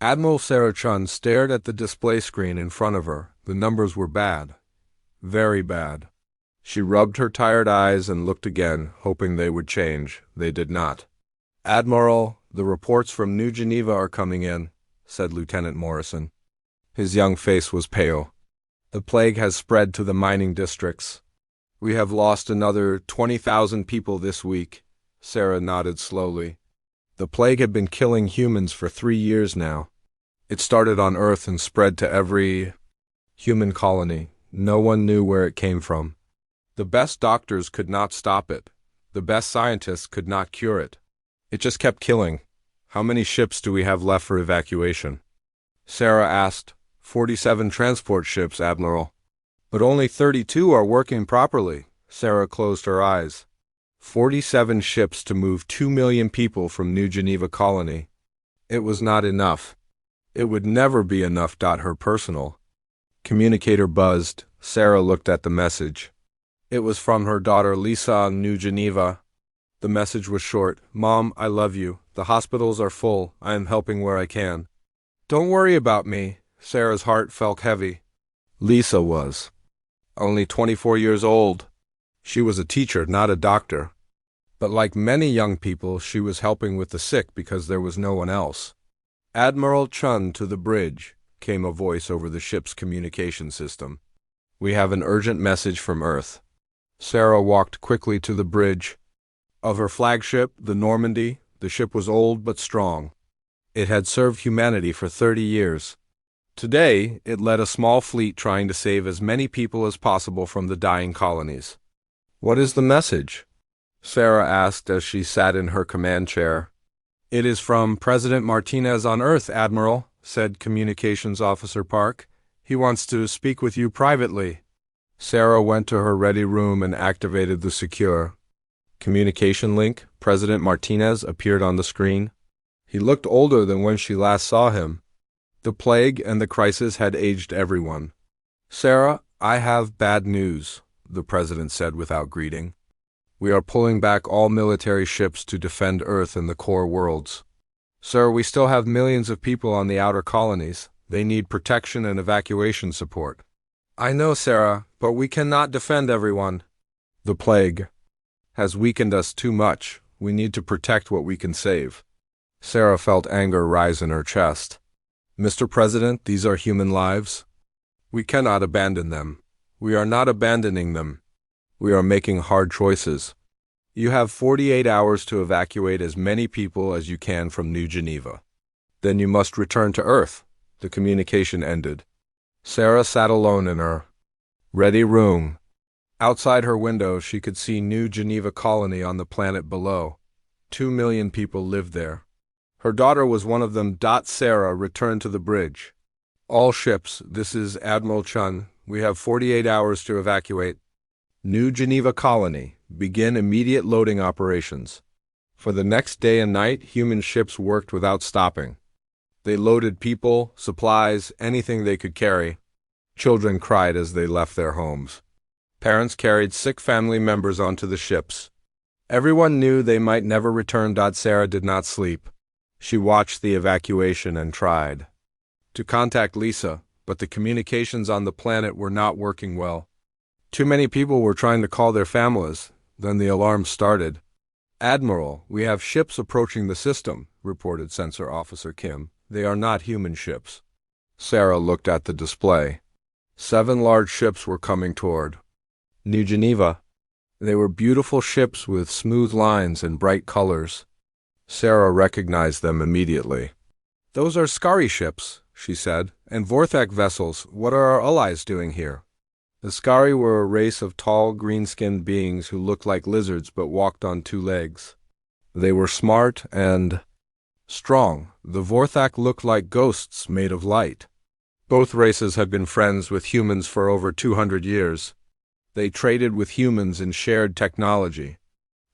Admiral Sarah Chun stared at the display screen in front of her. The numbers were bad. Very bad. She rubbed her tired eyes and looked again, hoping they would change. They did not. "Admiral, the reports from New Geneva are coming in," said Lieutenant Morrison. His young face was pale. "The plague has spread to the mining districts. We have lost another 20,000 people this week." Sarah nodded slowly. The plague had been killing humans for 3 years now. It started on Earth and spread to every human colony. No one knew where it came from. The best doctors could not stop it. The best scientists could not cure it. It just kept killing. "How many ships do we have left for evacuation?" Sarah asked. 47 transport ships, Admiral. "But only 32 are working properly." Sarah closed her eyes. 47 ships to move 2 million people from New Geneva colony. It was not enough. It would never be enough. Her personal communicator buzzed. Sarah looked at the message. It was from her daughter Lisa in New Geneva. The message was short. "Mom, I love you. The hospitals are full. I am helping where I can. Don't worry about me." Sarah's heart felt heavy. Lisa was only 24 years old. She was a teacher, not a doctor. But like many young people, she was helping with the sick because there was no one else. "Admiral Chun to the bridge," came a voice over the ship's communication system. "We have an urgent message from Earth." Sarah walked quickly to the bridge. Of her flagship, the Normandy, the ship was old but strong. It had served humanity for 30 years. Today, it led a small fleet trying to save as many people as possible from the dying colonies. "What is the message?" Sarah asked as she sat in her command chair. "It is from President Martinez on Earth, Admiral," said Communications Officer Park. "He wants to speak with you privately." Sarah went to her ready room and activated the secure communication link. President Martinez appeared on the screen. He looked older than when she last saw him. The plague and the crisis had aged everyone. "Sarah, I have bad news," the president said without greeting. "We are pulling back all military ships to defend Earth and the core worlds. Sir, we still have millions of people on the outer colonies. They need protection and evacuation support." "I know, Sarah, but we cannot defend everyone. The plague has weakened us too much. We need to protect what we can save." Sarah felt anger rise in her chest. "Mr. President, these are human lives. We cannot abandon them. We are not abandoning them. We are making hard choices. You have 48 hours to evacuate as many people as you can from New Geneva. Then you must return to Earth." The communication ended. Sarah sat alone in her ready room. Outside her window, she could see New Geneva colony on the planet below. 2 million people lived there. Her daughter was one of them. Sarah returned to the bridge. "All ships, this is Admiral Chun. We have 48 hours to evacuate New Geneva colony. Begin immediate loading operations." For the next day and night, human ships worked without stopping. They loaded people, supplies, anything they could carry. Children cried as they left their homes. Parents carried sick family members onto the ships. Everyone knew they might never return. Sarah did not sleep. She watched the evacuation and tried to contact Lisa, but the communications on the planet were not working well. Too many people were trying to call their families. Then the alarm started. "Admiral, we have ships approaching the system," reported Sensor Officer Kim. "They are not human ships." Sarah looked at the display. 7 large ships were coming toward New Geneva. They were beautiful ships with smooth lines and bright colors. Sarah recognized them immediately. "Those are Scari ships," she said, "and Vorthak vessels. What are our allies doing here?" The Scari were a race of tall, green-skinned beings who looked like lizards but walked on 2 legs. They were smart and strong. The Vorthak looked like ghosts made of light. Both races had been friends with humans for over 200 years. They traded with humans and shared technology.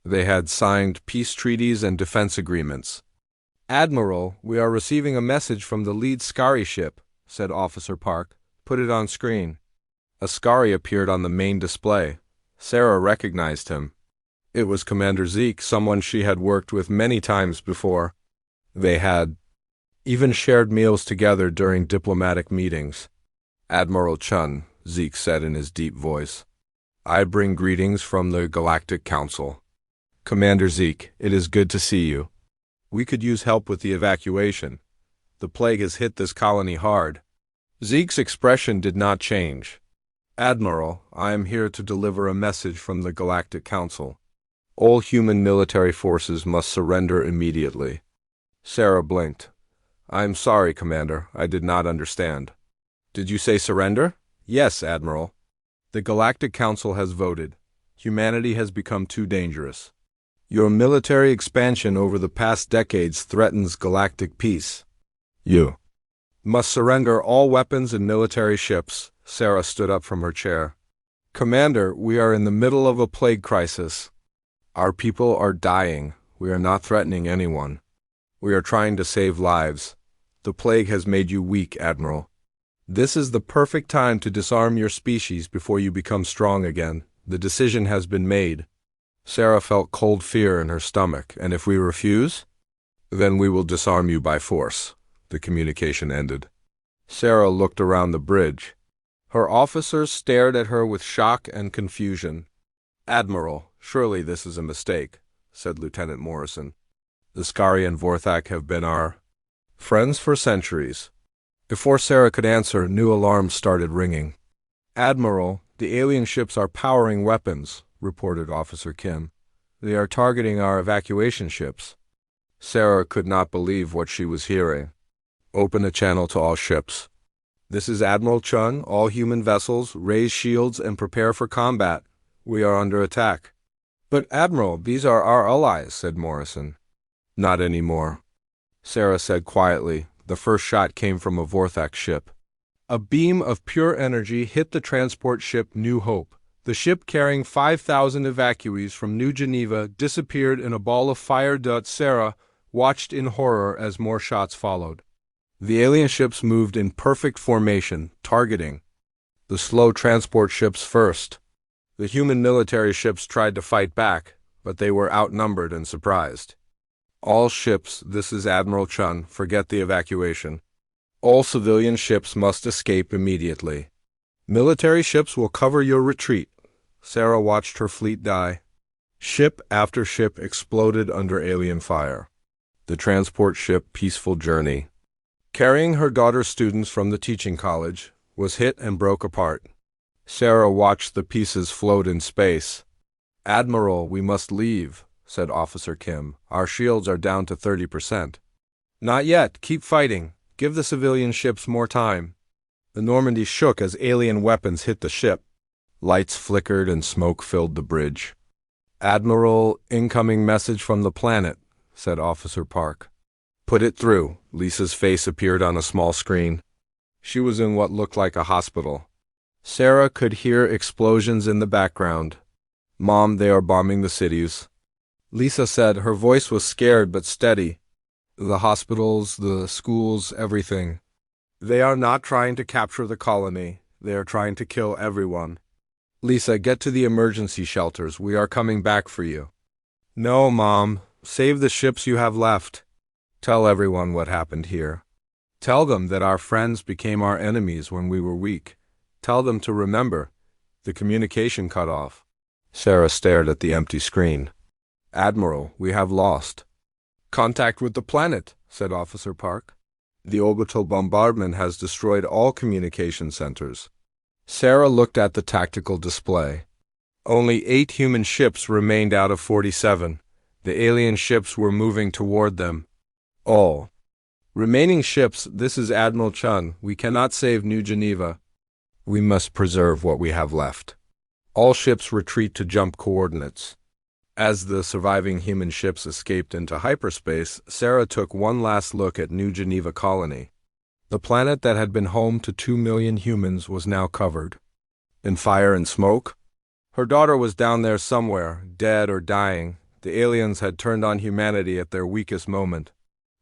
They had signed peace treaties and defense agreements. "Admiral, we are receiving a message from the lead Scari ship," said Officer Park. "Put it on screen." A Scari appeared on the main display. Sarah recognized him. It was Commander Zeke, someone she had worked with many times before. They had Even shared meals together during diplomatic meetings. Admiral Chun, Zeke said in his deep voice. I bring greetings from the Galactic Council. Commander Zeke, it is good to see you. We could use help with the evacuation. The plague has hit this colony hard. Zeke's expression did not change. Admiral, I am here to deliver a message from the Galactic Council. All human military forces must surrender immediately. Sarah blinked. I am sorry, Commander. I did not understand. Did you say surrender? Yes, Admiral. The Galactic Council has voted. Humanity has become too dangerous. Your military expansion over the past decades threatens galactic peace. You must surrender all weapons and military ships. Sarah stood up from her chair. Commander, we are in the middle of a plague crisis. Our people are dying. We are not threatening anyone. We are trying to save lives. The plague has made you weak, Admiral. This is the perfect time to disarm your species before you become strong again. The decision has been made. Sarah felt cold fear in her stomach, and if we refuse, then we will disarm you by force. The communication ended. Sarah looked around the bridge. Her officers stared at her with shock and confusion. Admiral, surely this is a mistake, said Lieutenant Morrison. The Skari and Vorthak have been our friends for centuries. Before Sarah could answer, new alarms started ringing. Admiral, the alien ships are powering weapons, reported Officer Kim. They are targeting our evacuation ships. Sarah could not believe what she was hearing. Open a channel to all ships. This is Admiral Chun. All human vessels, raise shields and prepare for combat. We are under attack. But Admiral, these are our allies, said Morrison. Not anymore. Sarah said quietly. The first shot came from a Vorthak ship. A beam of pure energy hit the transport ship New Hope. The ship carrying 5,000 evacuees from New Geneva disappeared in a ball of fire. Sarah watched in horror as more shots followed. The alien ships moved in perfect formation, targeting the slow transport ships first. The human military ships tried to fight back, but they were outnumbered and surprised. All ships, this is Admiral Chun, forget the evacuation. All civilian ships must escape immediately. Military ships will cover your retreat. Sarah watched her fleet die. Ship after ship exploded under alien fire. The transport ship Peaceful Journey, carrying her daughter's students from the teaching college, was hit and broke apart. Sarah watched the pieces float in space. Admiral, we must leave, said Officer Kim. Our shields are down to 30%. Not yet. Keep fighting. Give the civilian ships more time. The Normandy shook as alien weapons hit the ship. Lights flickered and smoke filled the bridge. Admiral, incoming message from the planet, said Officer Park. Put it through. Lisa's face appeared on a small screen. She was in what looked like a hospital. Sarah could hear explosions in the background. Mom, they are bombing the cities. Lisa said. Her voice was scared but steady. The hospitals, the schools, everything. They are not trying to capture the colony. They are trying to kill everyone. Lisa, get to the emergency shelters. We are coming back for you. No, Mom. Save the ships you have left. Tell everyone what happened here. Tell them that our friends became our enemies when we were weak. Tell them to remember. The communication cut off. Sarah stared at the empty screen. Admiral, we have lost contact with the planet, said Officer Park. The orbital bombardment has destroyed all communication centers. Sarah looked at the tactical display. Only 8 human ships remained out of 47. The alien ships were moving toward them. All remaining ships, this is Admiral Chun. We cannot save New Geneva. We must preserve what we have left. All ships retreat to jump coordinates. As the surviving human ships escaped into hyperspace, Sarah took one last look at New Geneva Colony. The planet that had been home to 2 million humans was now covered in fire and smoke. Her daughter was down there somewhere, dead or dying. The aliens had turned on humanity at their weakest moment.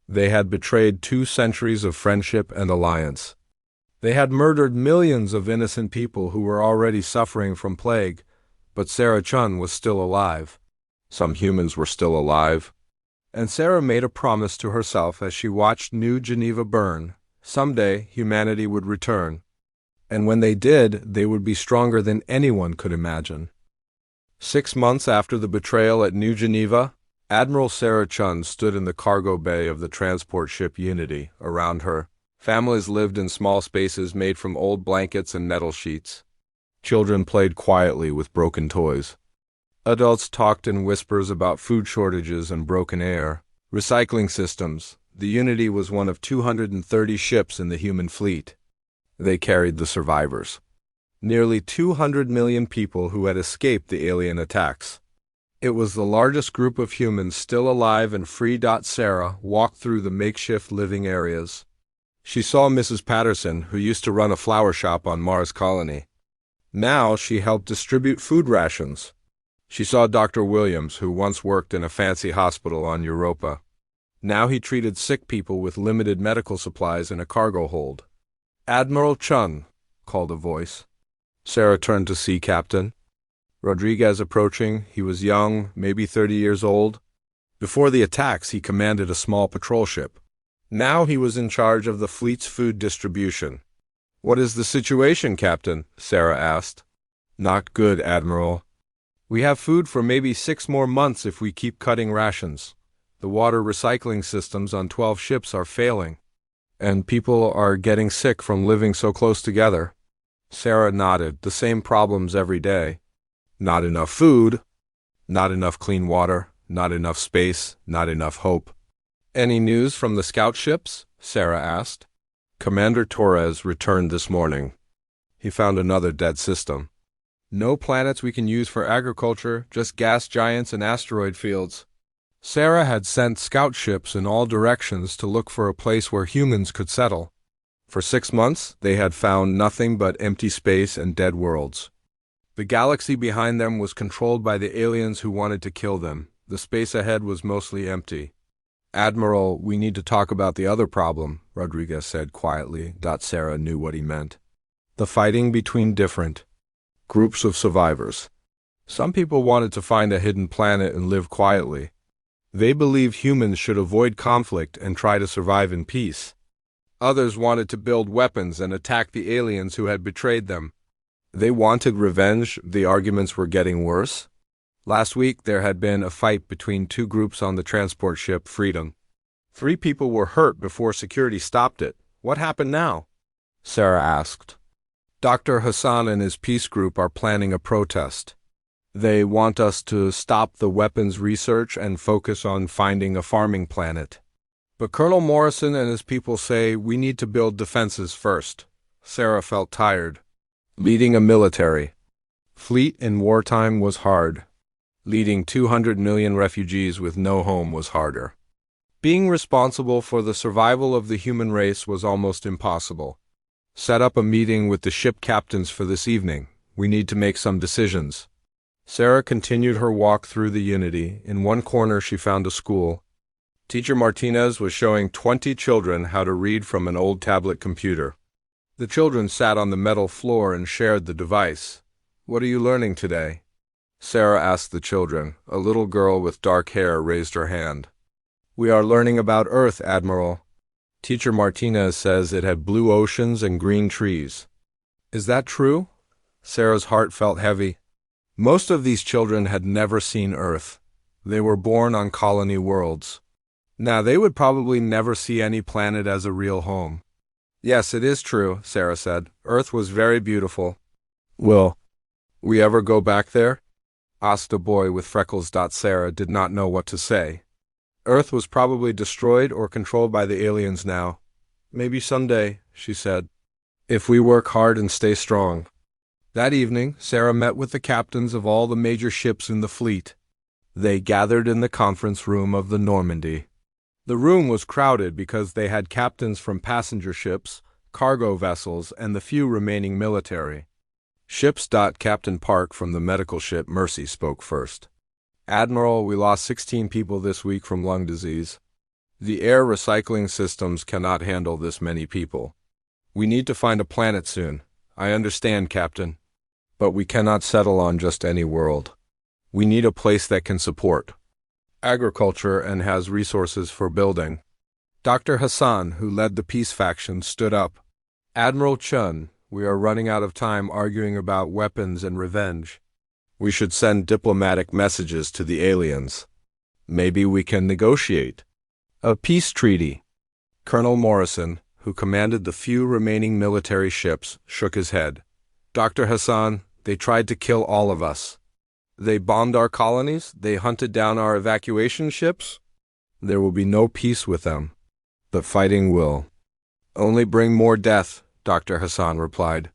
They had betrayed 2 centuries of friendship and alliance. They had murdered millions of innocent people who were already suffering from plague, but Sarah Chun was still alive. Some humans were still alive. And Sarah made a promise to herself as she watched New Geneva burn. Someday, humanity would return. And when they did, they would be stronger than anyone could imagine. 6 months after the betrayal at New Geneva, Admiral Sarah Chun stood in the cargo bay of the transport ship Unity. Around her, families lived in small spaces made from old blankets and nettle sheets. Children played quietly with broken toys. Adults talked in whispers about food shortages and broken air. Recycling systems. The Unity was one of 230 ships in the human fleet. They carried the survivors. Nearly 200 million people who had escaped the alien attacks. It was the largest group of humans still alive and free. Sarah walked through the makeshift living areas. She saw Mrs. Patterson, who used to run a flower shop on Mars Colony. Now she helped distribute food rations. She saw Dr. Williams, who once worked in a fancy hospital on Europa. Now he treated sick people with limited medical supplies in a cargo hold. "Admiral Chun," called a voice. Sarah turned to see Captain Rodriguez approaching. He was young, maybe 30 years old. Before the attacks, he commanded a small patrol ship. Now he was in charge of the fleet's food distribution. "What is the situation, Captain?" Sarah asked. "Not good, Admiral. We have food for maybe 6 more months if we keep cutting rations. The water recycling systems on 12 ships are failing, and people are getting sick from living so close together." Sarah nodded. "The same problems every day. Not enough food, not enough clean water, not enough space, not enough hope." "Any news from the scout ships?" Sarah asked. "Commander Torres returned this morning. He found another dead system. No planets we can use for agriculture, just gas giants and asteroid fields." Sarah had sent scout ships in all directions to look for a place where humans could settle. For 6 months, they had found nothing but empty space and dead worlds. The galaxy behind them was controlled by the aliens who wanted to kill them. The space ahead was mostly empty. "Admiral, we need to talk about the other problem," Rodriguez said quietly. Sarah knew what he meant. "The fighting between different groups of survivors. Some people wanted to find a hidden planet and live quietly. They believed humans should avoid conflict and try to survive in peace. Others wanted to build weapons and attack the aliens who had betrayed them. They wanted revenge. The arguments were getting worse. Last week there had been a fight between 2 groups on the transport ship Freedom. 3 people were hurt before security stopped it. What happened now?" Sarah asked. "Dr. Hassan and his peace group are planning a protest. They want us to stop the weapons research and focus on finding a farming planet. But Colonel Morrison and his people say we need to build defenses first." Sarah felt tired. Leading a military fleet in wartime was hard. Leading 200 million refugees with no home was harder. Being responsible for the survival of the human race was almost impossible. "Set up a meeting with the ship captains for this evening. We need to make some decisions." Sarah continued her walk through the Unity. In one corner she found a school. Teacher Martinez was showing 20 children how to read from an old tablet computer. The children sat on the metal floor and shared the device. "What are you learning today?" Sarah asked the children. A little girl with dark hair raised her hand. "We are learning about Earth, Admiral. Teacher Martinez says it had blue oceans and green trees." "Is that true?" Sarah's heart felt heavy. Most of these children had never seen Earth. They were born on colony worlds. Now they would probably never see any planet as a real home. "Yes, it is true," Sarah said. "Earth was very beautiful." "Will we ever go back there?" asked a boy with freckles. Sarah did not know what to say. Earth was probably destroyed or controlled by the aliens now. "Maybe someday," she said, "if we work hard and stay strong." That evening, Sarah met with the captains of all the major ships in the fleet. They gathered in the conference room of the Normandy. The room was crowded because they had captains from passenger ships, cargo vessels, and the few remaining military ships. Captain Park from the medical ship Mercy spoke first. "Admiral, we lost 16 people this week from lung disease. The air recycling systems cannot handle this many people. We need to find a planet soon." "I understand, Captain. But we cannot settle on just any world. We need a place that can support agriculture and has resources for building. Dr. Hassan, who led the peace faction, stood up. Admiral Chun, we are running out of time arguing about weapons and revenge. We should send diplomatic messages to the aliens. Maybe we can negotiate a peace treaty. Colonel Morrison, who commanded the few remaining military ships, shook his head. Dr. Hassan, they tried to kill all of us. They bombed our colonies. They hunted down our evacuation ships. There will be no peace with them, but fighting will only bring more death, Dr. Hassan replied.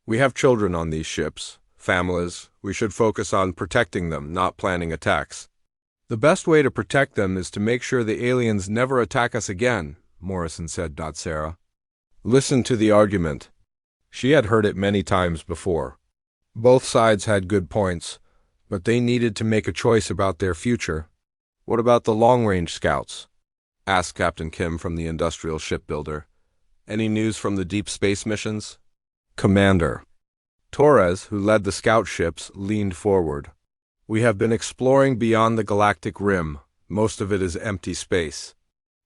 We have children on these ships, families. We should focus on protecting them, not planning attacks. The best way to protect them is to make sure the aliens never attack us again, Morrison said. Sarah listened to the argument. She had heard it many times before. Both sides had good points, but they needed to make a choice about their future. What about the long-range scouts? Asked Captain Kim from the industrial shipbuilder. Any news from the deep space missions? Commander Torres, who led the scout ships, leaned forward. We have been exploring beyond the galactic rim. Most of it is empty space.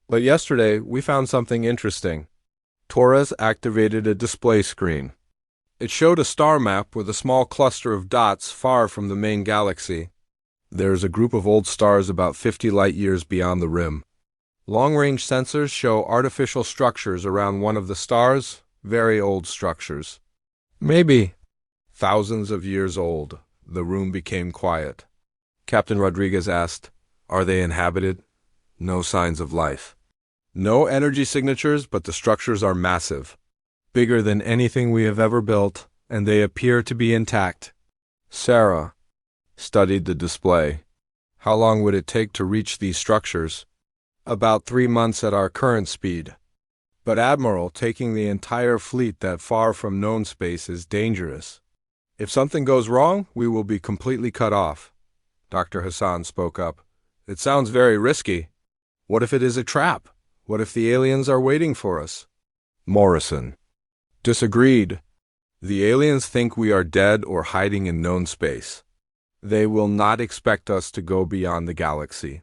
But yesterday, we found something interesting. Torres activated a display screen. It showed a star map with a small cluster of dots far from the main galaxy. There is a group of old stars about 50 light-years beyond the rim. Long-range sensors show artificial structures around one of the stars, very old structures. Maybe thousands of years old. The room became quiet. Captain Rodriguez asked, "Are they inhabited?" No signs of life. No energy signatures, but the structures are massive. Bigger than anything we have ever built, and they appear to be intact. Sarah studied the display. How long would it take to reach these structures? About 3 months at our current speed. But Admiral, taking the entire fleet that far from known space is dangerous. If something goes wrong, we will be completely cut off. Dr. Hassan spoke up. It sounds very risky. What if it is a trap? What if the aliens are waiting for us? Morrison disagreed. The aliens think we are dead or hiding in known space. They will not expect us to go beyond the galaxy.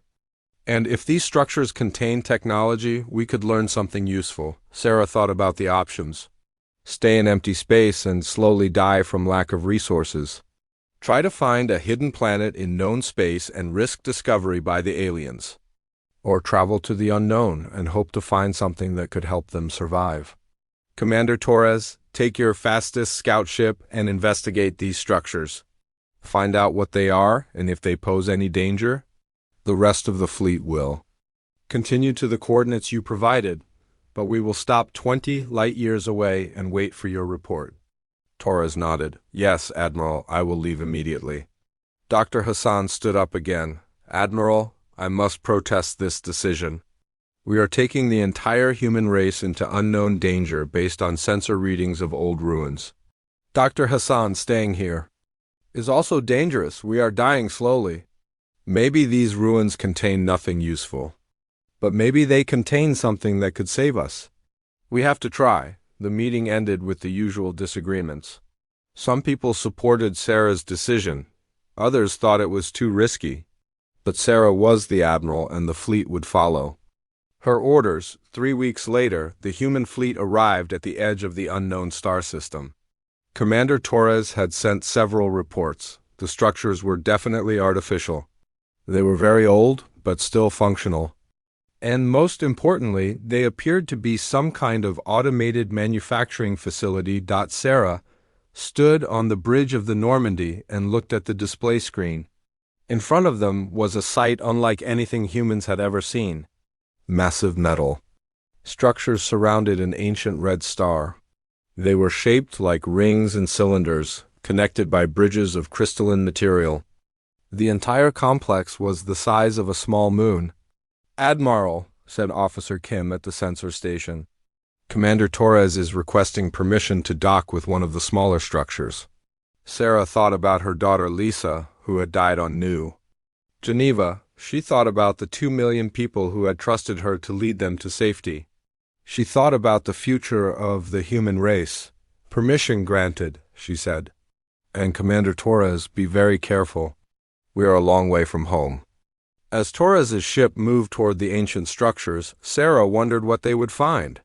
And if these structures contain technology, we could learn something useful. Sarah thought about the options. Stay in empty space and slowly die from lack of resources. Try to find a hidden planet in known space and risk discovery by the aliens. Or travel to the unknown and hope to find something that could help them survive. Commander Torres, take your fastest scout ship and investigate these structures. Find out what they are and if they pose any danger. The rest of the fleet will continue to the coordinates you provided, but we will stop 20 light-years away and wait for your report. Torres nodded. Yes, Admiral, I will leave immediately. Dr. Hassan stood up again. Admiral, I must protest this decision. We are taking the entire human race into unknown danger based on sensor readings of old ruins. Dr. Hassan staying here is also dangerous. We are dying slowly. Maybe these ruins contain nothing useful. But maybe they contain something that could save us. We have to try. The meeting ended with the usual disagreements. Some people supported Sarah's decision. Others thought it was too risky. But Sarah was the admiral and the fleet would follow. Her orders, 3 weeks later, the human fleet arrived at the edge of the unknown star system. Commander Torres had sent several reports. The structures were definitely artificial. They were very old, but still functional. And most importantly, they appeared to be some kind of automated manufacturing facility. Sarah stood on the bridge of the Normandy and looked at the display screen. In front of them was a sight unlike anything humans had ever seen. Massive metal structures surrounded an ancient red star. They were shaped like rings and cylinders, connected by bridges of crystalline material. The entire complex was the size of a small moon. Admiral, said Officer Kim at the sensor station. Commander Torres is requesting permission to dock with one of the smaller structures. Sarah thought about her daughter Lisa, who had died on Nu. Geneva, she thought about the 2 million people who had trusted her to lead them to safety. She thought about the future of the human race. Permission granted, she said. And Commander Torres, be very careful. We are a long way from home. As Torres's ship moved toward the ancient structures, Sarah wondered what they would find.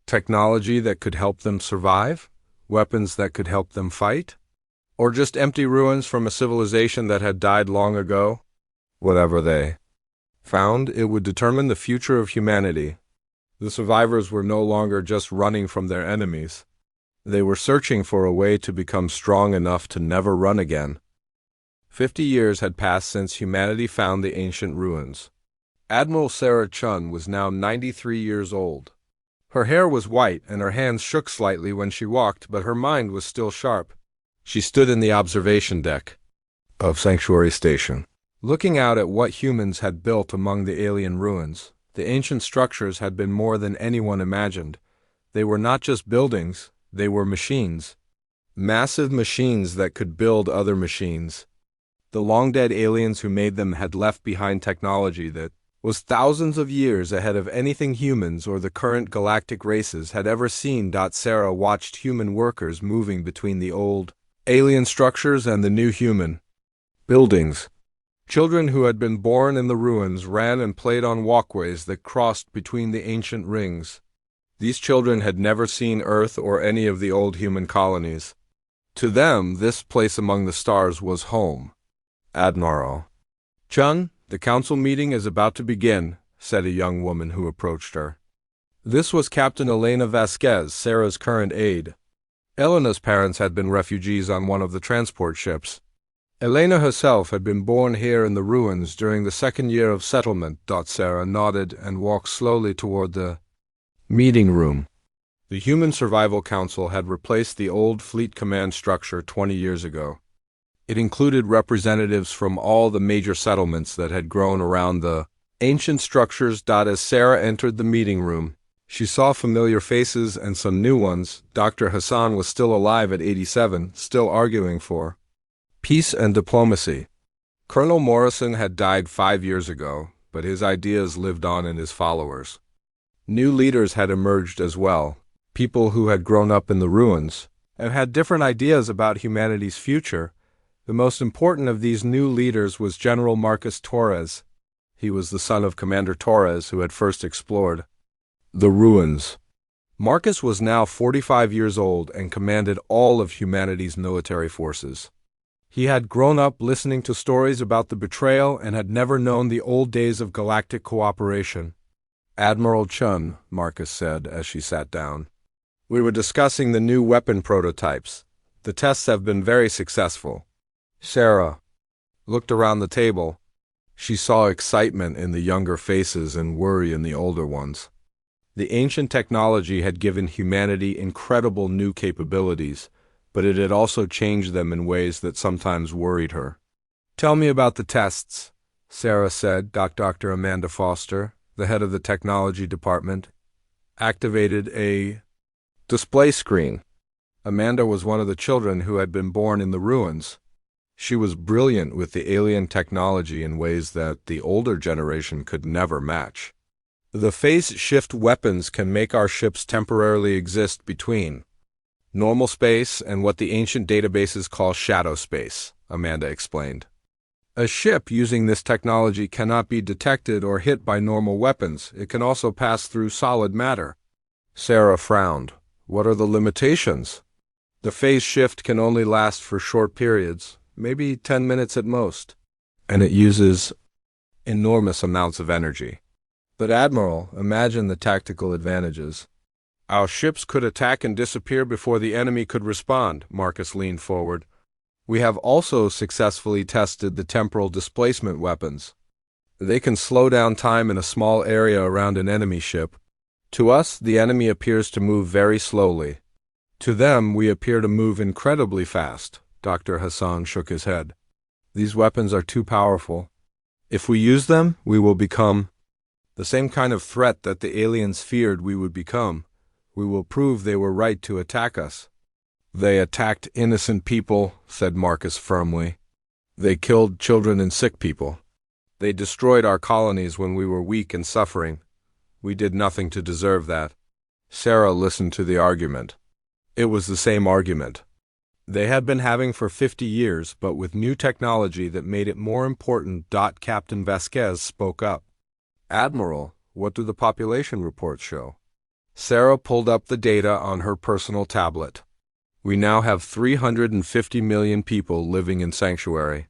Technology that could help them survive? Weapons that could help them fight? Or just empty ruins from a civilization that had died long ago? Whatever they found, it would determine the future of humanity. The survivors were no longer just running from their enemies. They were searching for a way to become strong enough to never run again. 50 years had passed since humanity found the ancient ruins. Admiral Sarah Chun was now 93 years old. Her hair was white and her hands shook slightly when she walked, but her mind was still sharp. She stood in the observation deck of Sanctuary Station, looking out at what humans had built among the alien ruins. The ancient structures had been more than anyone imagined. They were not just buildings, they were machines. Massive machines that could build other machines. The long-dead aliens who made them had left behind technology that was thousands of years ahead of anything humans or the current galactic races had ever seen. Sarah watched human workers moving between the old alien structures and the new human buildings. Children who had been born in the ruins ran and played on walkways that crossed between the ancient rings. These children had never seen Earth or any of the old human colonies. To them, this place among the stars was home. Admiral Chun, the council meeting is about to begin, said a young woman who approached her. This was Captain Elena Vasquez, Sarah's current aide. Elena's parents had been refugees on one of the transport ships. Elena herself had been born here in the ruins during the second year of settlement. Sarah nodded and walked slowly toward the meeting room. The Human Survival Council had replaced the old Fleet Command structure 20 years ago. It included representatives from all the major settlements that had grown around the ancient structures. As Sarah entered the meeting room, she saw familiar faces and some new ones. Dr. Hassan was still alive at 87, still arguing for peace and diplomacy. Colonel Morrison had died 5 years ago, but his ideas lived on in his followers. New leaders had emerged as well, people who had grown up in the ruins and had different ideas about humanity's future. The most important of these new leaders was General Marcus Torres. He was the son of Commander Torres, who had first explored the ruins. Marcus was now 45 years old and commanded all of humanity's military forces. He had grown up listening to stories about the betrayal and had never known the old days of galactic cooperation. Admiral Chun, Marcus said as she sat down. We were discussing the new weapon prototypes. The tests have been very successful. Sarah looked around the table. She saw excitement in the younger faces and worry in the older ones. The ancient technology had given humanity incredible new capabilities, but it had also changed them in ways that sometimes worried her. Tell me about the tests, Sarah said. Dr. Amanda Foster, the head of the technology department, activated a display screen. Amanda was one of the children who had been born in the ruins. She was brilliant with the alien technology in ways that the older generation could never match. The phase shift weapons can make our ships temporarily exist between normal space and what the ancient databases call shadow space, Amanda explained. A ship using this technology cannot be detected or hit by normal weapons. It can also pass through solid matter. Sarah frowned. What are the limitations? The phase shift can only last for short periods, maybe 10 minutes at most, and it uses enormous amounts of energy. But Admiral, imagine the tactical advantages. Our ships could attack and disappear before the enemy could respond, Marcus leaned forward. We have also successfully tested the temporal displacement weapons. They can slow down time in a small area around an enemy ship. To us, the enemy appears to move very slowly. To them, we appear to move incredibly fast. Dr. Hassan shook his head. These weapons are too powerful. If we use them, we will become the same kind of threat that the aliens feared we would become. We will prove they were right to attack us. They attacked innocent people, said Marcus firmly. They killed children and sick people. They destroyed our colonies when we were weak and suffering. We did nothing to deserve that. Sarah listened to the argument. It was the same argument. They had been having for 50 years, but with new technology that made it more important. Captain Vasquez spoke up. Admiral, what do the population reports show? Sarah pulled up the data on her personal tablet. We now have 350 million people living in Sanctuary.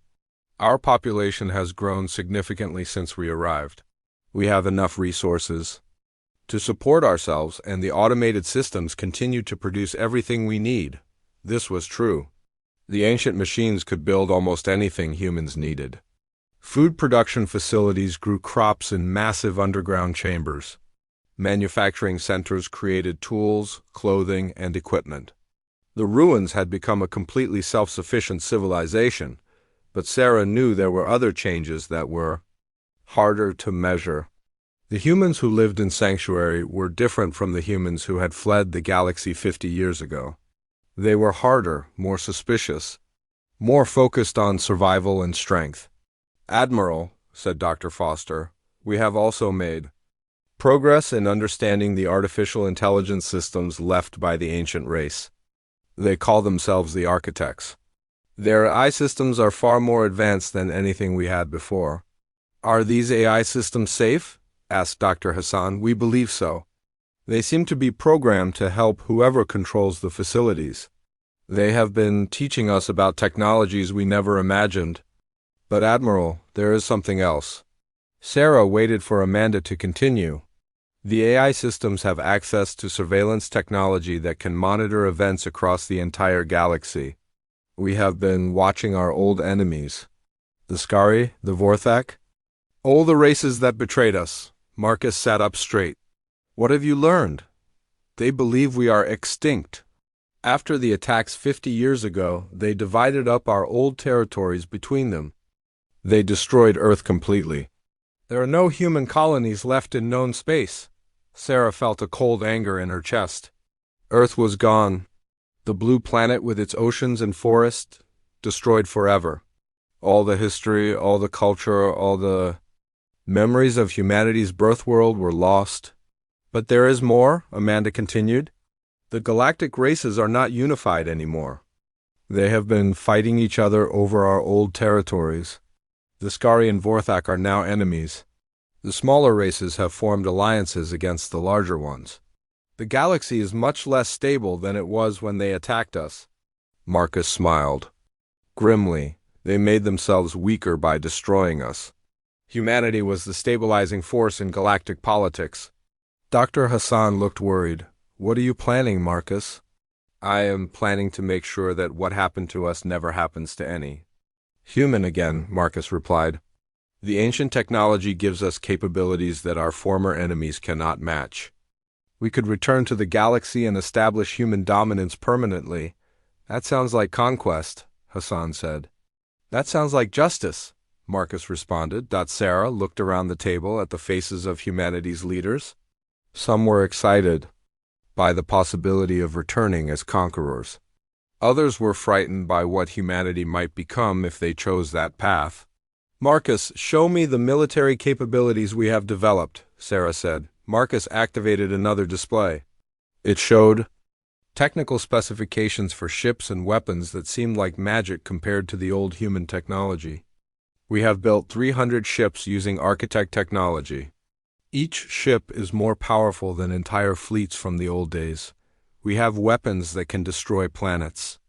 Our population has grown significantly since we arrived. We have enough resources to support ourselves, and the automated systems continue to produce everything we need. This was true. The ancient machines could build almost anything humans needed. Food production facilities grew crops in massive underground chambers. Manufacturing centers created tools, clothing, and equipment. The ruins had become a completely self-sufficient civilization, but Sarah knew there were other changes that were harder to measure. The humans who lived in Sanctuary were different from the humans who had fled the galaxy 50 years ago. They were harder, more suspicious, more focused on survival and strength. Admiral, said Dr. Foster, we have also made progress in understanding the artificial intelligence systems left by the ancient race. They call themselves the architects. Their AI systems are far more advanced than anything we had before. Are these AI systems safe? Asked Dr. Hassan. We believe so. They seem to be programmed to help whoever controls the facilities. They have been teaching us about technologies we never imagined. But Admiral, there is something else. Sarah waited for Amanda to continue. The AI systems have access to surveillance technology that can monitor events across the entire galaxy. We have been watching our old enemies. The Skari, the Vorthak. All the races that betrayed us. Marcus sat up straight. What have you learned? They believe we are extinct. After the attacks 50 years ago, they divided up our old territories between them. They destroyed Earth completely. There are no human colonies left in known space. Sarah felt a cold anger in her chest. Earth was gone. The blue planet with its oceans and forests, destroyed forever. All the history, all the culture, all the memories of humanity's birth world were lost. But there is more, Amanda continued. The galactic races are not unified anymore. They have been fighting each other over our old territories. The Skari and Vorthak are now enemies. The smaller races have formed alliances against the larger ones. The galaxy is much less stable than it was when they attacked us. Marcus smiled. Grimly, they made themselves weaker by destroying us. Humanity was the stabilizing force in galactic politics. Dr. Hassan looked worried. What are you planning, Marcus? I am planning to make sure that what happened to us never happens to any. Human again, Marcus replied. The ancient technology gives us capabilities that our former enemies cannot match. We could return to the galaxy and establish human dominance permanently. That sounds like conquest, Hassan said. That sounds like justice, Marcus responded. Sarah looked around the table at the faces of humanity's leaders. Some were excited by the possibility of returning as conquerors. Others were frightened by what humanity might become if they chose that path. Marcus, show me the military capabilities we have developed, Sarah said. Marcus activated another display. It showed technical specifications for ships and weapons that seemed like magic compared to the old human technology. We have built 300 ships using architect technology. Each ship is more powerful than entire fleets from the old days. We have weapons that can destroy planets.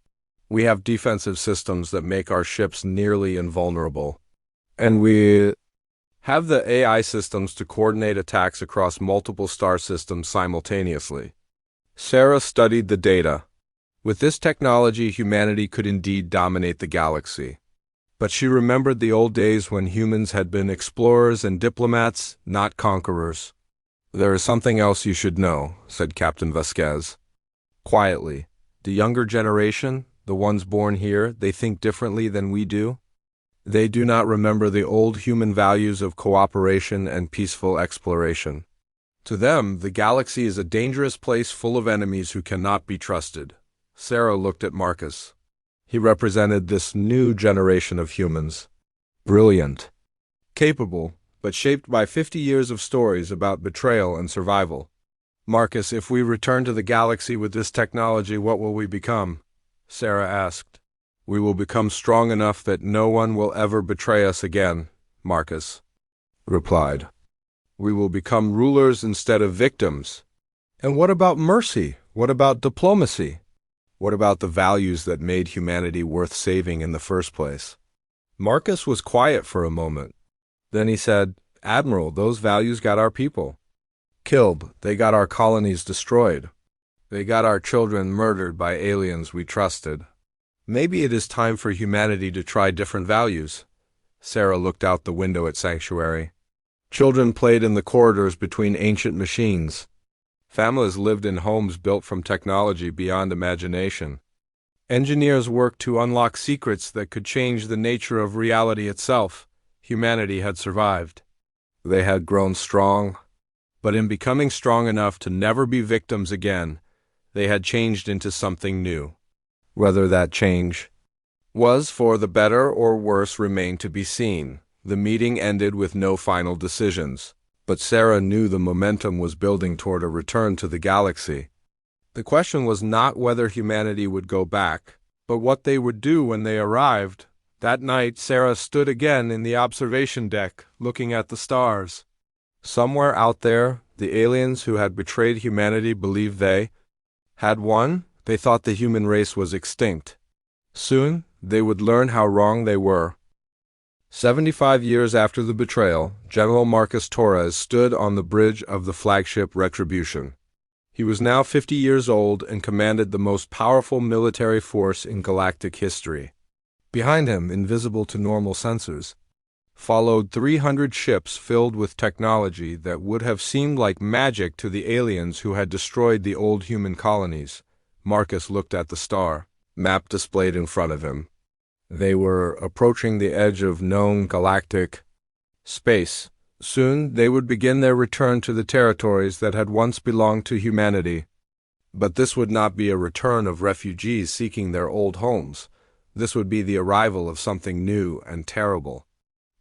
We have defensive systems that make our ships nearly invulnerable. And we have the AI systems to coordinate attacks across multiple star systems simultaneously. Sarah studied the data. With this technology, humanity could indeed dominate the galaxy. But she remembered the old days when humans had been explorers and diplomats, not conquerors. There is something else you should know, said Captain Vasquez. Quietly, the younger generation, the ones born here, they think differently than we do. They do not remember the old human values of cooperation and peaceful exploration. To them, the galaxy is a dangerous place full of enemies who cannot be trusted. Sarah looked at Marcus. He represented this new generation of humans. Brilliant. Capable, but shaped by 50 years of stories about betrayal and survival. Marcus, if we return to the galaxy with this technology, what will we become? Sarah asked. We will become strong enough that no one will ever betray us again, Marcus replied. We will become rulers instead of victims. And what about mercy? What about diplomacy? What about the values that made humanity worth saving in the first place? Marcus was quiet for a moment. Then he said, Admiral, those values got our people killed. They got our colonies destroyed. They got our children murdered by aliens we trusted. Maybe it is time for humanity to try different values. Sarah looked out the window at Sanctuary. Children played in the corridors between ancient machines. Families lived in homes built from technology beyond imagination. Engineers worked to unlock secrets that could change the nature of reality itself. Humanity had survived. They had grown strong. But in becoming strong enough to never be victims again, they had changed into something new. Whether that change was for the better or worse remained to be seen. The meeting ended with no final decisions, but Sarah knew the momentum was building toward a return to the galaxy. The question was not whether humanity would go back, but what they would do when they arrived. That night, Sarah stood again in the observation deck, looking at the stars. Somewhere out there, the aliens who had betrayed humanity believed they had won. They thought the human race was extinct. Soon, they would learn how wrong they were. 75 years after the betrayal, General Marcus Torres stood on the bridge of the flagship Retribution. He was now 50 years old and commanded the most powerful military force in galactic history. Behind him, invisible to normal sensors, followed 300 ships filled with technology that would have seemed like magic to the aliens who had destroyed the old human colonies. Marcus looked at the star map displayed in front of him. They were approaching the edge of known galactic space. Soon they would begin their return to the territories that had once belonged to humanity. But this would not be a return of refugees seeking their old homes. This would be the arrival of something new and terrible.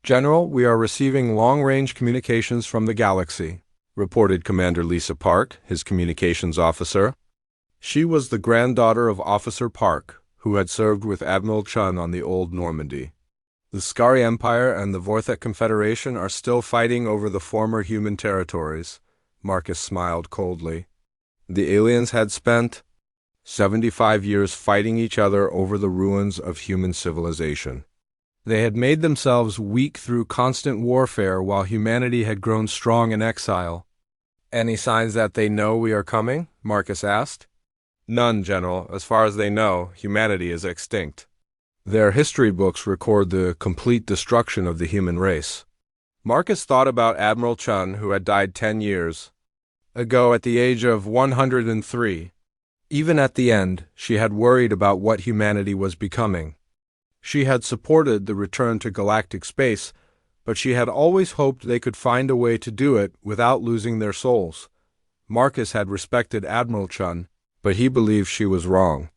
General, we are receiving long-range communications from the galaxy, reported Commander Lisa Park, his communications officer. She was the granddaughter of Officer Park, who had served with Admiral Chun on the old Normandy. The Skari Empire and the Vorthek Confederation are still fighting over the former human territories. Marcus smiled coldly. The aliens had spent 75 years fighting each other over the ruins of human civilization. They had made themselves weak through constant warfare while humanity had grown strong in exile. Any signs that they know we are coming? Marcus asked. None, General. As far as they know, humanity is extinct. Their history books record the complete destruction of the human race. Marcus thought about Admiral Chun, who had died 10 years ago at the age of 103. Even at the end, she had worried about what humanity was becoming. She had supported the return to galactic space, but she had always hoped they could find a way to do it without losing their souls. Marcus had respected Admiral Chun, but he believed she was wrong.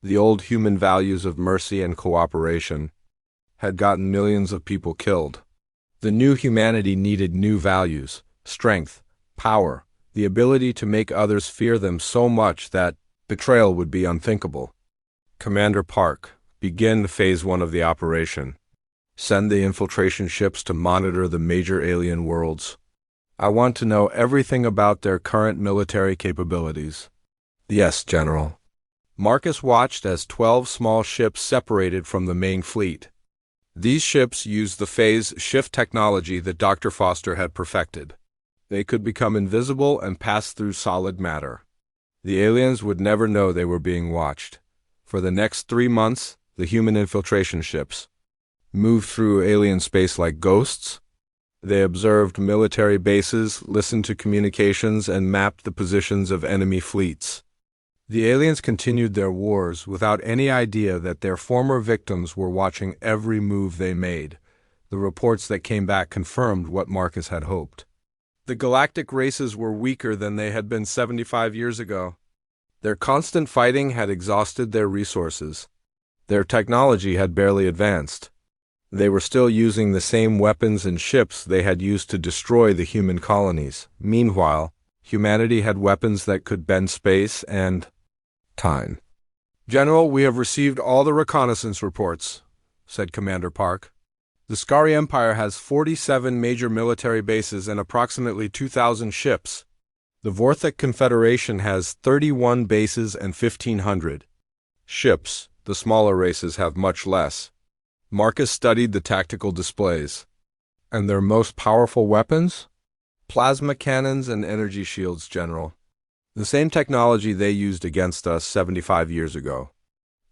The old human values of mercy and cooperation had gotten millions of people killed. The new humanity needed new values, strength, power, the ability to make others fear them so much that betrayal would be unthinkable. Commander Park, begin Phase 1 of the operation. Send the infiltration ships to monitor the major alien worlds. I want to know everything about their current military capabilities. Yes, General. Marcus watched as 12 small ships separated from the main fleet. These ships used the phase shift technology that Dr. Foster had perfected. They could become invisible and pass through solid matter. The aliens would never know they were being watched. For the next 3 months, the human infiltration ships moved through alien space like ghosts. They observed military bases, listened to communications, and mapped the positions of enemy fleets. The aliens continued their wars without any idea that their former victims were watching every move they made. The reports that came back confirmed what Marcus had hoped. The galactic races were weaker than they had been 75 years ago. Their constant fighting had exhausted their resources. Their technology had barely advanced. They were still using the same weapons and ships they had used to destroy the human colonies. Meanwhile, humanity had weapons that could bend space and time. General, we have received all the reconnaissance reports, said Commander Park. The Skari Empire has 47 major military bases and approximately 2,000 ships. The Vorthik Confederation has 31 bases and 1,500 ships. The smaller races have much less. Marcus studied the tactical displays. And their most powerful weapons? Plasma cannons and energy shields, General. The same technology they used against us 75 years ago.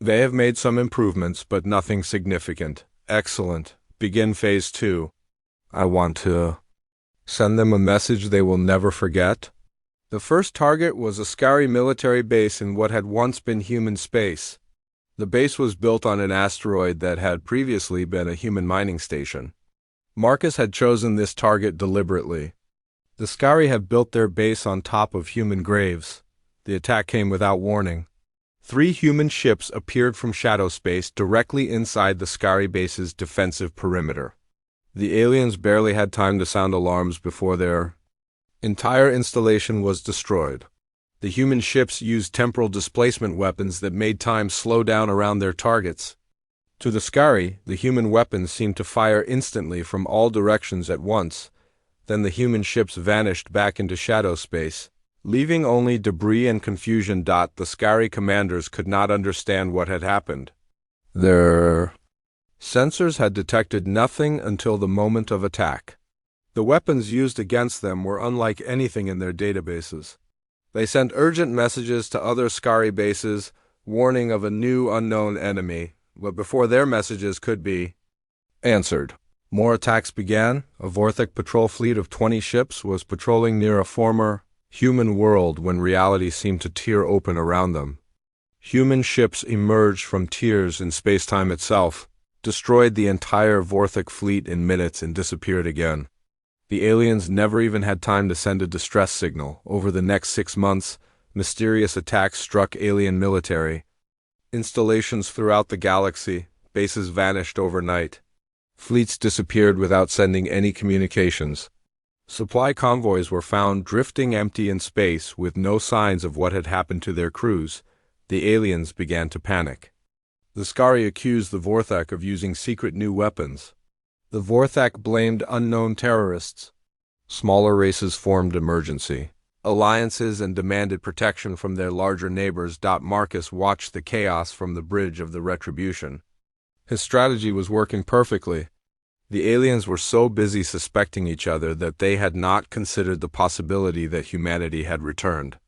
They have made some improvements, but nothing significant. Excellent. Begin Phase 2. I want to send them a message they will never forget. The first target was a Skari military base in what had once been human space. The base was built on an asteroid that had previously been a human mining station. Marcus had chosen this target deliberately. The Skari had built their base on top of human graves. The attack came without warning. 3 human ships appeared from shadow space directly inside the Skari base's defensive perimeter. The aliens barely had time to sound alarms before their entire installation was destroyed. The human ships used temporal displacement weapons that made time slow down around their targets. To the Skari, the human weapons seemed to fire instantly from all directions at once. Then the human ships vanished back into shadow space, leaving only debris and confusion. The Skari commanders could not understand what had happened. Their sensors had detected nothing until the moment of attack. The weapons used against them were unlike anything in their databases. They sent urgent messages to other Skari bases, warning of a new unknown enemy, but before their messages could be answered, more attacks began. A Vorthik patrol fleet of 20 ships was patrolling near a former human world when reality seemed to tear open around them. Human ships emerged from tears in space-time itself, destroyed the entire Vorthik fleet in minutes, and disappeared again. The aliens never even had time to send a distress signal. Over the next 6 months, mysterious attacks struck alien military installations throughout the galaxy. Bases vanished overnight. Fleets disappeared without sending any communications. Supply convoys were found drifting empty in space with no signs of what had happened to their crews. The aliens began to panic. The Skari accused the Vorthak of using secret new weapons. The Vorthak blamed unknown terrorists. Smaller races formed emergency alliances and demanded protection from their larger neighbors. Marcus watched the chaos from the bridge of the retribution. His strategy was working perfectly. The aliens were so busy suspecting each other that they had not considered the possibility that humanity had returned.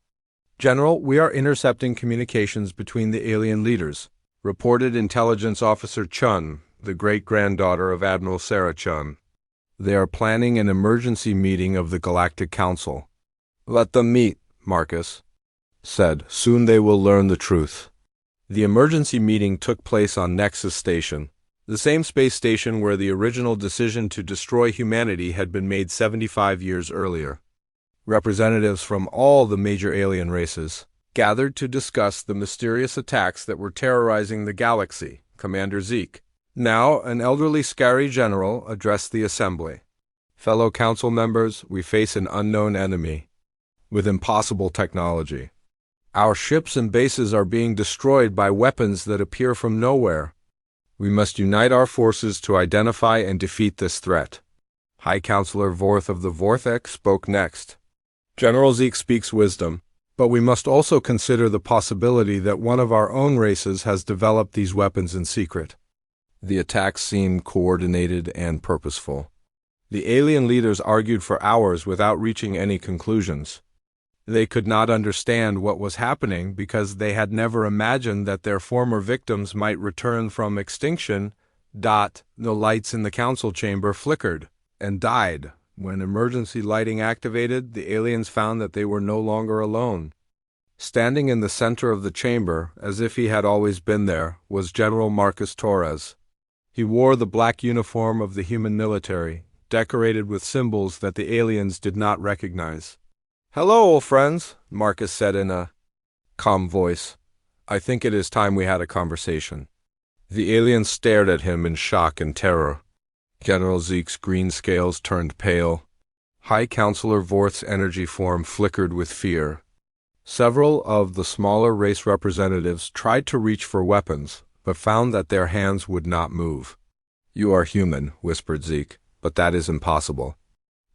General, we are intercepting communications between the alien leaders, reported Intelligence Officer Chun, the great-granddaughter of Admiral Sarah Chun. They are planning an emergency meeting of the Galactic Council. Let them meet, Marcus said. Soon they will learn the truth. The emergency meeting took place on Nexus Station, the same space station where the original decision to destroy humanity had been made 75 years earlier. Representatives from all the major alien races gathered to discuss the mysterious attacks that were terrorizing the galaxy. Commander Zeke, now an elderly Skari general, addressed the assembly. Fellow council members, we face an unknown enemy with impossible technology. Our ships and bases are being destroyed by weapons that appear from nowhere. We must unite our forces to identify and defeat this threat. High Counselor Vorth of the Vorthek spoke next. General Zeke speaks wisdom, but we must also consider the possibility that one of our own races has developed these weapons in secret. The attacks seemed coordinated and purposeful. The alien leaders argued for hours without reaching any conclusions. They could not understand what was happening because they had never imagined that their former victims might return from extinction. The lights in the council chamber flickered and died. When emergency lighting activated, the aliens found that they were no longer alone. Standing in the center of the chamber, as if he had always been there, was General Marcus Torres. He wore the black uniform of the human military, decorated with symbols that the aliens did not recognize. "Hello, old friends," Marcus said in a calm voice. "I think it is time we had a conversation." The aliens stared at him in shock and terror. General Zeke's green scales turned pale. High Counselor Vorth's energy form flickered with fear. Several of the smaller race representatives tried to reach for weapons, but found that their hands would not move. "You are human," whispered Zeke, "but that is impossible."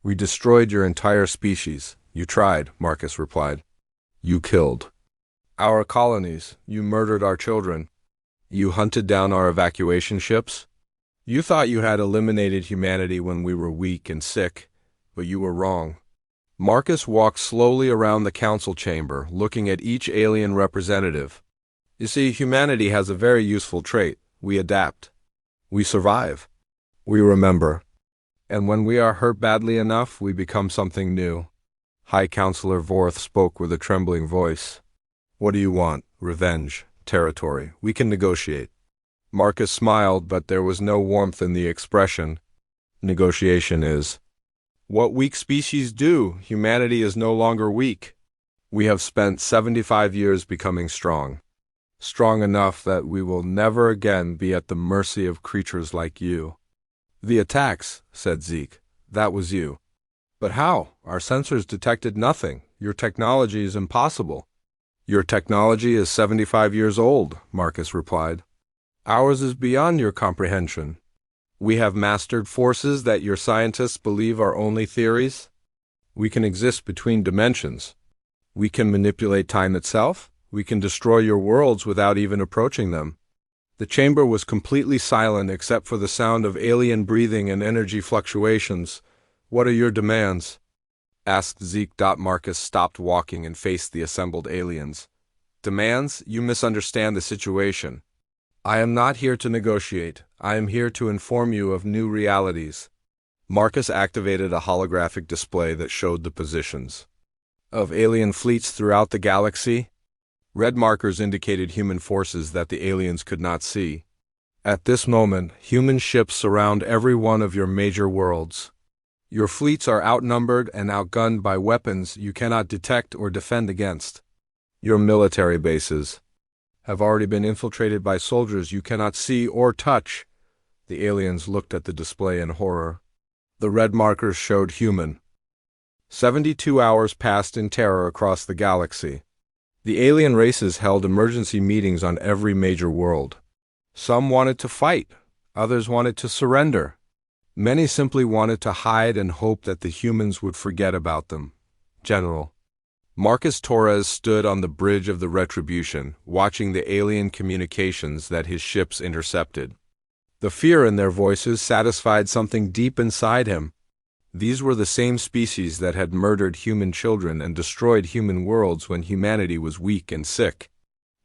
"We destroyed your entire species." "You tried," Marcus replied. "You killed our colonies. You murdered our children. You hunted down our evacuation ships. You thought you had eliminated humanity when we were weak and sick, but you were wrong." Marcus walked slowly around the council chamber, looking at each alien representative. "You see, humanity has a very useful trait. We adapt. We survive. We remember. And when we are hurt badly enough, we become something new." High Counselor Vorth spoke with a trembling voice. "What do you want? Revenge? Territory? We can negotiate." Marcus smiled, but there was no warmth in the expression. "Negotiation is what weak species do. Humanity is no longer weak. We have spent 75 years becoming strong. Strong enough that we will never again be at the mercy of creatures like you." "The attacks," said Zeke. "That was you." "But how? Our sensors detected nothing. Your technology is impossible." "Your technology is 75 years old," Marcus replied. "Ours is beyond your comprehension. We have mastered forces that your scientists believe are only theories. We can exist between dimensions. We can manipulate time itself. We can destroy your worlds without even approaching them." The chamber was completely silent except for the sound of alien breathing and energy fluctuations. "What are your demands?" asked Zeke. Marcus stopped walking and faced the assembled aliens. "Demands? You misunderstand the situation. I am not here to negotiate. I am here to inform you of new realities." Marcus activated a holographic display that showed the positions of alien fleets throughout the galaxy. Red markers indicated human forces that the aliens could not see. "At this moment, human ships surround every one of your major worlds. Your fleets are outnumbered and outgunned by weapons you cannot detect or defend against. Your military bases have already been infiltrated by soldiers you cannot see or touch." The aliens looked at the display in horror. The red markers showed human. 72 hours passed in terror across the galaxy. The alien races held emergency meetings on every major world. Some wanted to fight, others wanted to surrender. Many simply wanted to hide and hope that the humans would forget about them. General Marcus Torres stood on the bridge of the Retribution, watching the alien communications that his ships intercepted. The fear in their voices satisfied something deep inside him. These were the same species that had murdered human children and destroyed human worlds when humanity was weak and sick.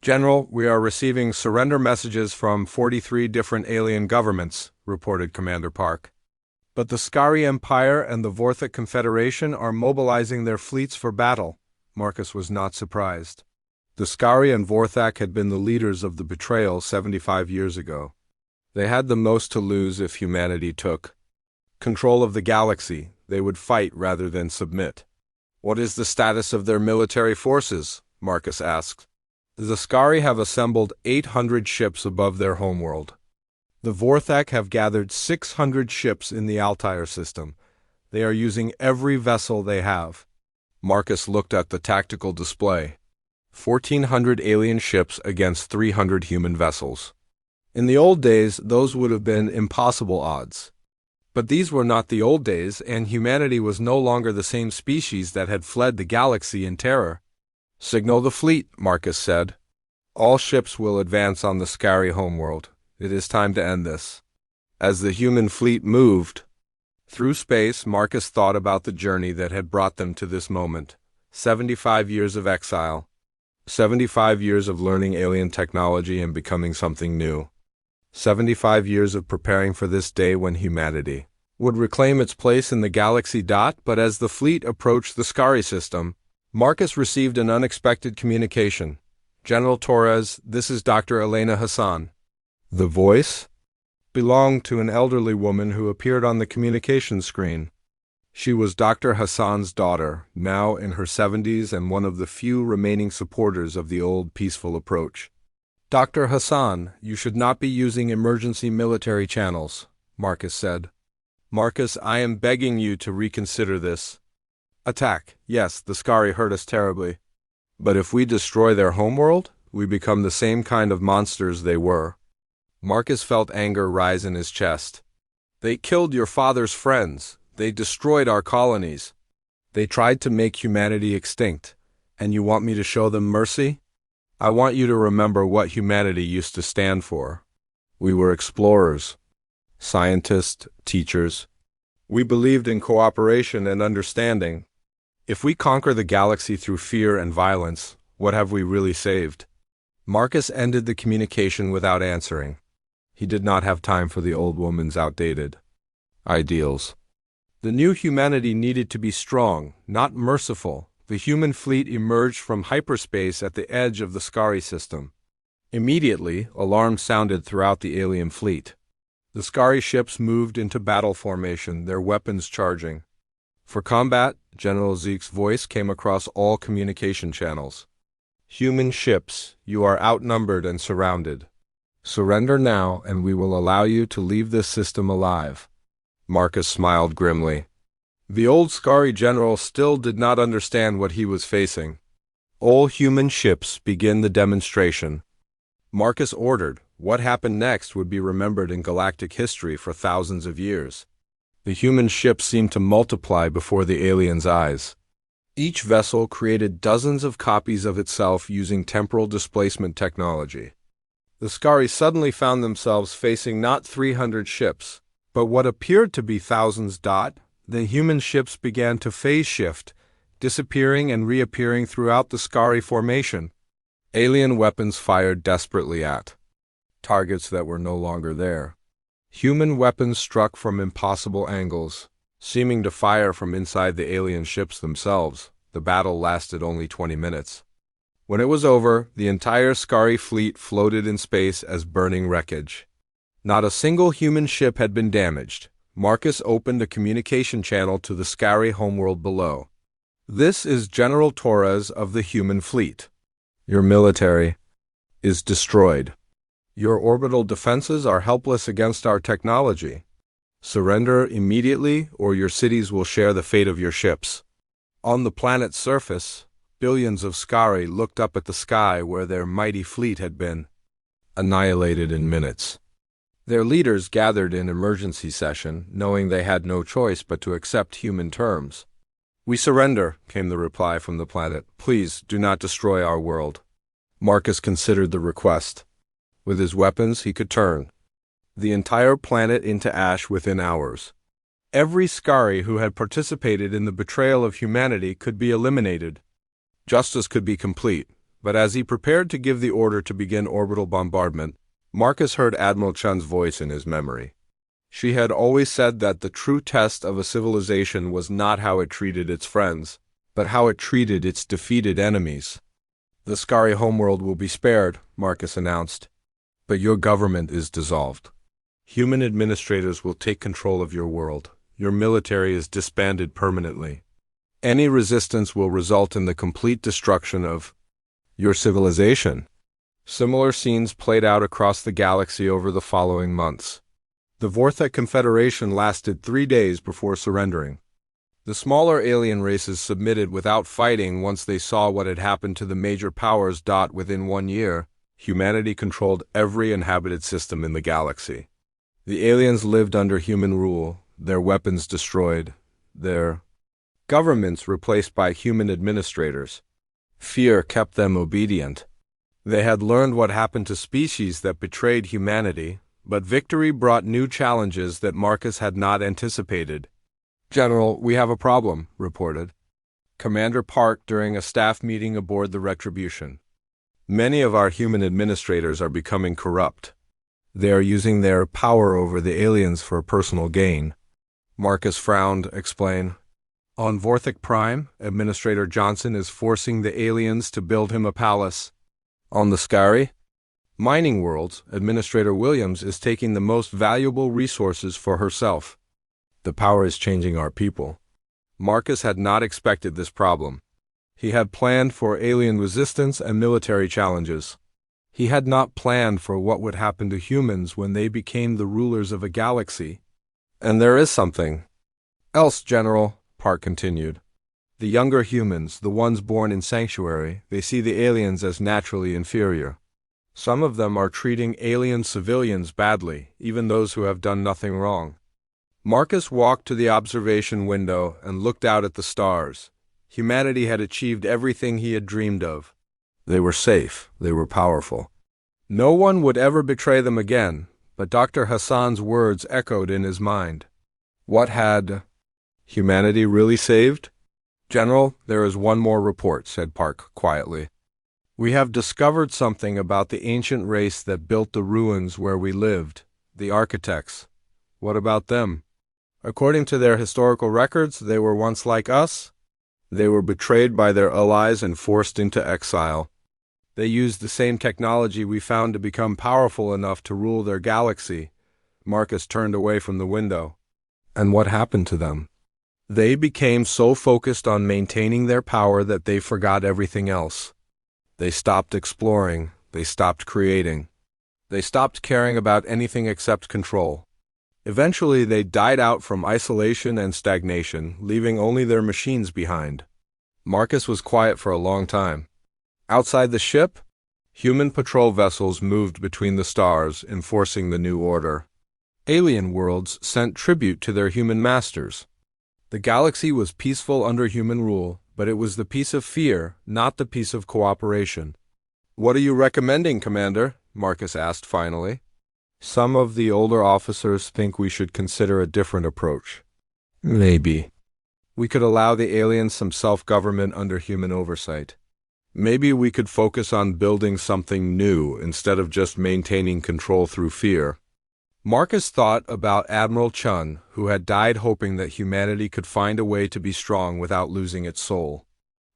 "General, we are receiving surrender messages from 43 different alien governments," reported Commander Park. "But the Skari Empire and the Vorthic Confederation are mobilizing their fleets for battle." Marcus was not surprised. The Skari and Vorthak had been the leaders of the betrayal 75 years ago. They had the most to lose if humanity took control of the galaxy. They would fight rather than submit. "What is the status of their military forces?" Marcus asked. "The Skari have assembled 800 ships above their homeworld. The Vorthak have gathered 600 ships in the Altair system. They are using every vessel they have." Marcus looked at the tactical display. 1,400 alien ships against 300 human vessels. In the old days, those would have been impossible odds. But these were not the old days, and humanity was no longer the same species that had fled the galaxy in terror. "Signal the fleet," Marcus said. "All ships will advance on the Skari homeworld. It is time to end this." As the human fleet moved through space, Marcus thought about the journey that had brought them to this moment. 75 years of exile. 75 years of learning alien technology and becoming something new. 75 years of preparing for this day when humanity would reclaim its place in the galaxy. But as the fleet approached the Skari system, Marcus received an unexpected communication. "General Torres, this is Dr. Elena Hassan." The voice belonged to an elderly woman who appeared on the communication screen. She was Dr. Hassan's daughter, now in her 70s and one of the few remaining supporters of the old peaceful approach. "Dr. Hassan, you should not be using emergency military channels," Marcus said. "Marcus, I am begging you to reconsider this. Attack. Yes, the Skari hurt us terribly. But if we destroy their homeworld, we become the same kind of monsters they were. Marcus felt anger rise in his chest. They killed your father's friends. They destroyed our colonies. They tried to make humanity extinct. And you want me to show them mercy? I want you to remember what humanity used to stand for. We were explorers, scientists, teachers. We believed in cooperation and understanding. If we conquer the galaxy through fear and violence, what have we really saved? Marcus ended the communication without answering. He did not have time for the old woman's outdated ideals. The new humanity needed to be strong, not merciful. The human fleet emerged from hyperspace at the edge of the Scari system. Immediately, alarms sounded throughout the alien fleet. The Scari ships moved into battle formation, their weapons charging. For combat, General Zeke's voice came across all communication channels. Human ships, you are outnumbered and surrounded. Surrender now, and we will allow you to leave this system alive. Marcus smiled grimly. The old Scari general still did not understand what he was facing. All human ships begin the demonstration. Marcus ordered. What happened next would be remembered in galactic history for thousands of years. The human ships seemed to multiply before the aliens' eyes. Each vessel created dozens of copies of itself using temporal displacement technology. The Scari suddenly found themselves facing not 300 ships, but what appeared to be thousands. The human ships began to phase shift, disappearing and reappearing throughout the Scari formation. Alien weapons fired desperately at targets that were no longer there. Human weapons struck from impossible angles, seeming to fire from inside the alien ships themselves. The battle lasted only 20 minutes. When it was over, the entire Scari fleet floated in space as burning wreckage. Not a single human ship had been damaged. Marcus opened a communication channel to the Scari homeworld below. This is General Torres of the human fleet. Your military is destroyed. Your orbital defenses are helpless against our technology. Surrender immediately, or your cities will share the fate of your ships. On the planet's surface, billions of Scari looked up at the sky where their mighty fleet had been annihilated in minutes. Their leaders gathered in emergency session, knowing they had no choice but to accept human terms. We surrender, came the reply from the planet. Please do not destroy our world. Marcus considered the request. With his weapons, he could turn the entire planet into ash within hours. Every Scari who had participated in the betrayal of humanity could be eliminated. Justice could be complete, but as he prepared to give the order to begin orbital bombardment, Marcus heard Admiral Chun's voice in his memory. She had always said that the true test of a civilization was not how it treated its friends, but how it treated its defeated enemies. The Scari homeworld will be spared, Marcus announced, but your government is dissolved. Human administrators will take control of your world. Your military is disbanded permanently. Any resistance will result in the complete destruction of your civilization. Similar scenes played out across the galaxy over the following months. The Vorthek Confederation lasted 3 days before surrendering. The smaller alien races submitted without fighting once they saw what had happened to the major powers. Within 1 year, humanity controlled every inhabited system in the galaxy. The aliens lived under human rule, their weapons destroyed, their governments replaced by human administrators. Fear kept them obedient. They had learned what happened to species that betrayed humanity, but victory brought new challenges that Marcus had not anticipated. General, we have a problem, reported Commander Park during a staff meeting aboard the Retribution. Many of our human administrators are becoming corrupt. They are using their power over the aliens for personal gain. Marcus frowned, explain. On Vorthek Prime, Administrator Johnson is forcing the aliens to build him a palace. On the Scari mining worlds, Administrator Williams is taking the most valuable resources for herself. The power is changing our people. Marcus had not expected this problem. He had planned for alien resistance and military challenges. He had not planned for what would happen to humans when they became the rulers of a galaxy. And there is something else, General, Park continued. The younger humans, the ones born in sanctuary, they see the aliens as naturally inferior. Some of them are treating alien civilians badly, even those who have done nothing wrong. Marcus walked to the observation window and looked out at the stars. Humanity had achieved everything he had dreamed of. They were safe, they were powerful. No one would ever betray them again, but Dr. Hassan's words echoed in his mind. What had humanity really saved? "General, there is one more report," said Park quietly. "We have discovered something about the ancient race that built the ruins where we lived, the architects. What about them? According to their historical records, they were once like us. They were betrayed by their allies and forced into exile. They used the same technology we found to become powerful enough to rule their galaxy." Marcus turned away from the window. "And what happened to them?" "They became so focused on maintaining their power that they forgot everything else. They stopped exploring, they stopped creating. They stopped caring about anything except control. Eventually they died out from isolation and stagnation, leaving only their machines behind." Marcus was quiet for a long time. Outside the ship, human patrol vessels moved between the stars, enforcing the new order. Alien worlds sent tribute to their human masters. The galaxy was peaceful under human rule, but it was the peace of fear, not the peace of cooperation. "What are you recommending, Commander?" Marcus asked finally. "Some of the older officers think we should consider a different approach. Maybe. We could allow the aliens some self-government under human oversight. Maybe we could focus on building something new instead of just maintaining control through fear." Marcus thought about Admiral Chun, who had died hoping that humanity could find a way to be strong without losing its soul.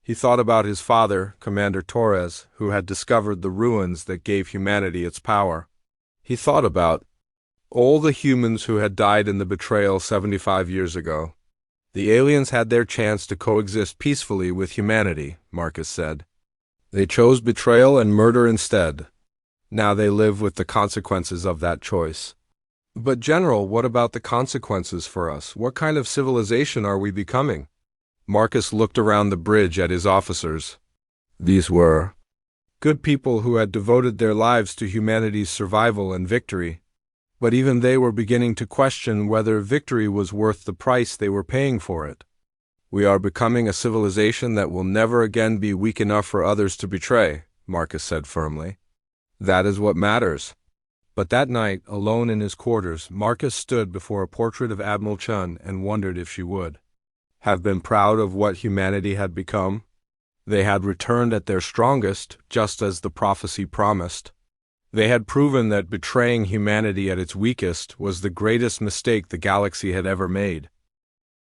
He thought about his father, Commander Torres, who had discovered the ruins that gave humanity its power. He thought about all the humans who had died in the betrayal 75 years ago. The aliens had their chance to coexist peacefully with humanity, Marcus said. They chose betrayal and murder instead. Now they live with the consequences of that choice. "But General, what about the consequences for us? What kind of civilization are we becoming?" Marcus looked around the bridge at his officers. These were good people who had devoted their lives to humanity's survival and victory. But even they were beginning to question whether victory was worth the price they were paying for it. "We are becoming a civilization that will never again be weak enough for others to betray," Marcus said firmly. "That is what matters." But that night, alone in his quarters, Marcus stood before a portrait of Admiral Chun and wondered if she would have been proud of what humanity had become. They had returned at their strongest, just as the prophecy promised. They had proven that betraying humanity at its weakest was the greatest mistake the galaxy had ever made.